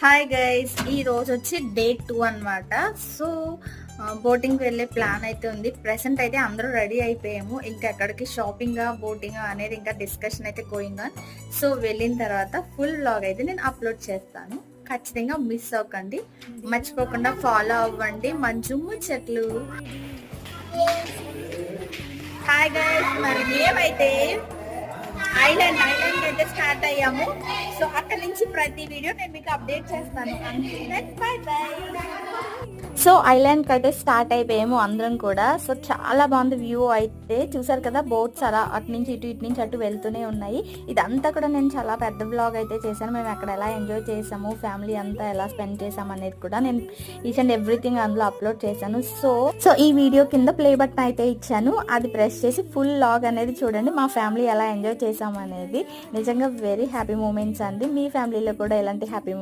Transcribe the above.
Hi guys, ఈ రోజు వచ్చి డే 2 అన్నమాట. సో బోటింగ్ వెళ్ళే ప్లాన్ అయితే ఉంది. ప్రెసెంట్ అయితే అందరూ రెడీ అయిపోయాము. ఇంకా ఎక్కడికి షాపింగ్ బోటింగ్ అనేది ఇంకా డిస్కషన్ అయితే గోయింగ్ ఆన్. సో వెళ్ళిన తర్వాత ఫుల్ వ్లాగ్ అయితే నేను అప్లోడ్ చేస్తాను. ఖచ్చితంగా మిస్ అవ్వకండి, మర్చిపోకుండా ఫాలో అవ్వండి. మంచు ముచ్చట్లు. హాయ్ గైస్, మరి మేమైతే ఐలాండ్ అయితే స్టార్ట్ అయ్యాము. సో అక్కడ నుంచి ప్రతి వీడియో నేను మీకు అప్డేట్ చేస్తాను. By by. సో ఐలాండ్ కి అయితే స్టార్ట్ అయిపోయాము అందరం కూడా. సో చాలా బాగుంది వ్యూ అయితే, చూసారు కదా బోట్స్ అలా అటు నుంచి ఇటు నుంచి అటు వెళ్తూనే ఉన్నాయి. ఇదంతా కూడా నేను చాలా పెద్ద వ్లాగ్ అయితే చేశాను. మేము అక్కడ ఎలా ఎంజాయ్ చేసాము, ఫ్యామిలీ అంతా ఎలా స్పెండ్ చేసాము అనేది కూడా నేను ఈచ్ అండ్ ఎవ్రీథింగ్ అందులో అప్లోడ్ చేశాను. సో ఈ వీడియో కింద ప్లే బటన్ అయితే ఇచ్చాను, అది ప్రెస్ చేసి ఫుల్ వ్లాగ్ అనేది చూడండి. మా ఫ్యామిలీ ఎలా ఎంజాయ్ చేసాము అనేది నిజంగా వెరీ హ్యాపీ మూమెంట్స్ అండి. మీ ఫ్యామిలీలో కూడా ఎలాంటి హ్యాపీ